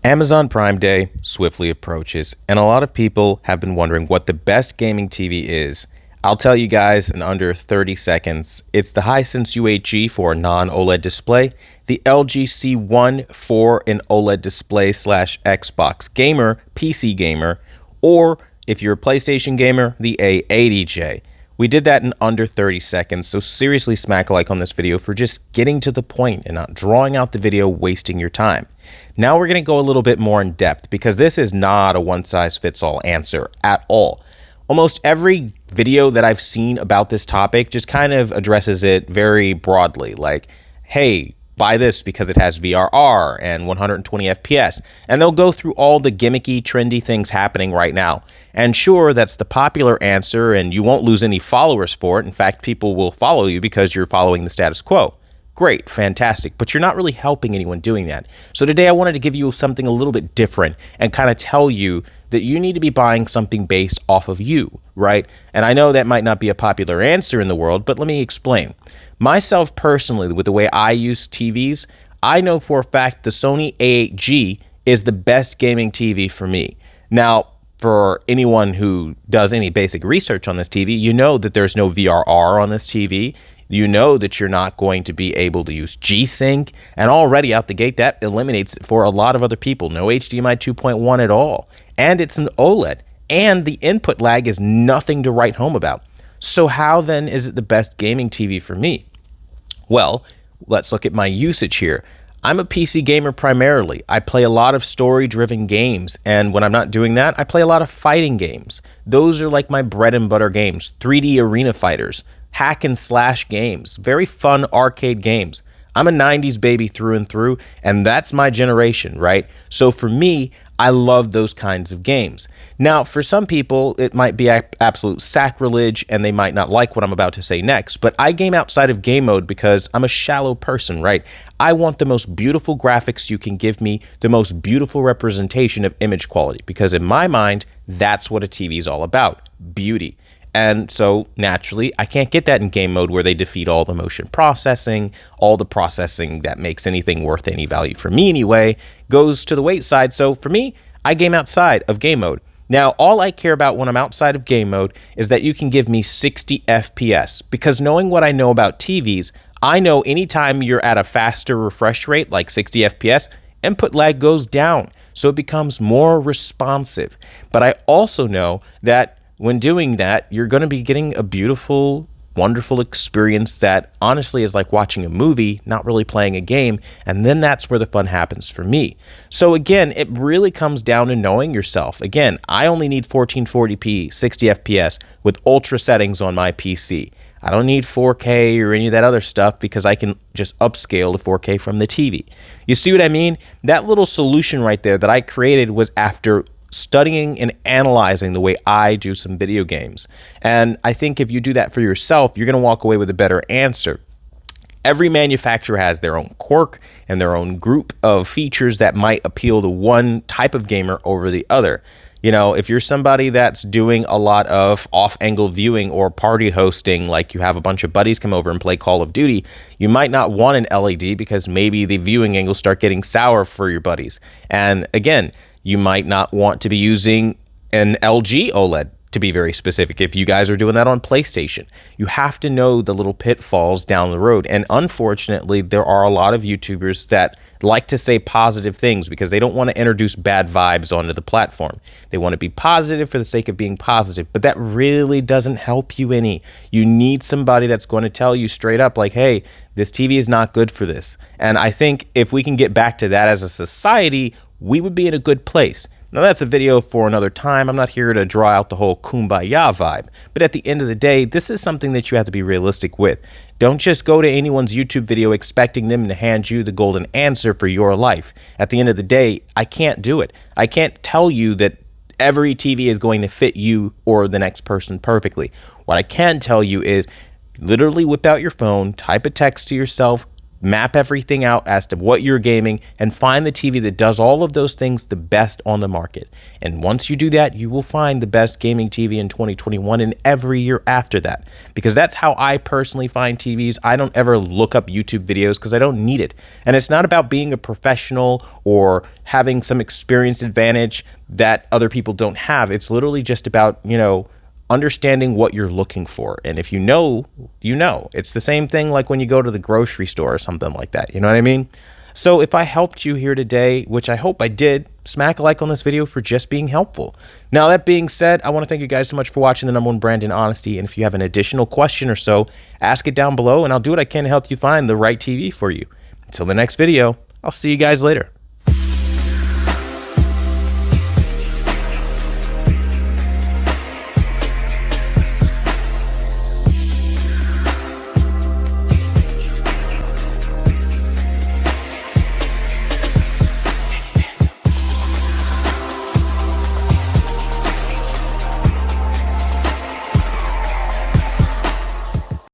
Amazon Prime Day swiftly approaches, and a lot of people have been wondering what the best gaming TV is. I'll tell you guys in under 30 seconds. It's the Hisense UHG for a non-OLED display, the LG C1 for an OLED display / Xbox gamer, PC gamer, or if you're a PlayStation gamer, the A80J. We did that in under 30 seconds, so seriously smack a like on this video for just getting to the point and not drawing out the video, wasting your time. Now we're going to go a little bit more in depth because this is not a one-size-fits-all answer at all. Almost every video that I've seen about this topic just kind of addresses it very broadly, like, hey, buy this because it has VRR and 120 FPS, and they'll go through all the gimmicky, trendy things happening right now. And sure, that's the popular answer, and you won't lose any followers for it. In fact, people will follow you because you're following the status quo. Great, fantastic, but you're not really helping anyone doing that. So today I wanted to give you something a little bit different and kind of tell you that you need to be buying something based off of you, right? And I know that might not be a popular answer in the world, but let me explain. Myself personally, with the way I use TVs, I know for a fact the Sony A8G is the best gaming TV for me. Now, for anyone who does any basic research on this TV, you know that there's no VRR on this TV. You know that you're not going to be able to use G-Sync, and already out the gate, that eliminates it for a lot of other people. No HDMI 2.1 at all, and it's an OLED, and the input lag is nothing to write home about. So how then is it the best gaming TV for me? Well, let's look at my usage here. I'm a PC gamer primarily. I play a lot of story-driven games, and when I'm not doing that, I play a lot of fighting games. Those are like my bread and butter games, 3D arena fighters, hack and slash games, very fun arcade games. I'm a 90s baby through and through, and that's my generation, right? So for me, I love those kinds of games. Now, for some people, it might be absolute sacrilege, and they might not like what I'm about to say next, but I game outside of game mode because I'm a shallow person, right? I want the most beautiful graphics you can give me, the most beautiful representation of image quality, because in my mind, that's what a TV is all about, beauty. And so naturally, I can't get that in game mode where they defeat all the motion processing, all the processing that makes anything worth any value for me anyway, goes to the wayside. So for me, I game outside of game mode. Now, all I care about when I'm outside of game mode is that you can give me 60 FPS, because knowing what I know about TVs, I know anytime you're at a faster refresh rate, like 60 FPS, input lag goes down, so it becomes more responsive. But I also know that when doing that, you're going to be getting a beautiful, wonderful experience that honestly is like watching a movie, not really playing a game, and then that's where the fun happens for me. So again, it really comes down to knowing yourself. Again, I only need 1440p, 60 FPS with ultra settings on my PC. I don't need 4K or any of that other stuff because I can just upscale to 4K from the TV. You see what I mean? That little solution right there that I created was after studying and analyzing the way I do some video games. And I think if you do that for yourself, you're going to walk away with a better answer. Every manufacturer has their own quirk and their own group of features that might appeal to one type of gamer over the other. You know, if you're somebody that's doing a lot of off-angle viewing or party hosting, like you have a bunch of buddies come over and play Call of Duty, you might not want an LED because maybe the viewing angles start getting sour for your buddies. And again, you might not want to be using an LG OLED, to be very specific, if you guys are doing that on PlayStation. You have to know the little pitfalls down the road. And unfortunately, there are a lot of YouTubers that like to say positive things because they don't want to introduce bad vibes onto the platform. They want to be positive for the sake of being positive, but that really doesn't help you any. You need somebody that's going to tell you straight up, like, hey, this TV is not good for this. And I think if we can get back to that as a society, we would be in a good place. Now, that's a video for another time. I'm not here to draw out the whole kumbaya vibe. But at the end of the day, this is something that you have to be realistic with. Don't just go to anyone's YouTube video expecting them to hand you the golden answer for your life. At the end of the day, I can't do it. I can't tell you that every TV is going to fit you or the next person perfectly. What I can tell you is literally whip out your phone, type a text to yourself, map everything out as to what you're gaming, and find the TV that does all of those things the best on the market. And once you do that, you will find the best gaming TV in 2021 and every year after that, because that's how I personally find TVs. I don't ever look up YouTube videos because I don't need it. And it's not about being a professional or having some experience advantage that other people don't have. It's literally just about, understanding what you're looking for. And if you know, you know. It's the same thing like when you go to the grocery store or something like that. You know what I mean? So if I helped you here today, which I hope I did, smack a like on this video for just being helpful. Now, that being said, I want to thank you guys so much for watching the #1 brand in honesty. And if you have an additional question or so, ask it down below and I'll do what I can to help you find the right TV for you. Until the next video, I'll see you guys later.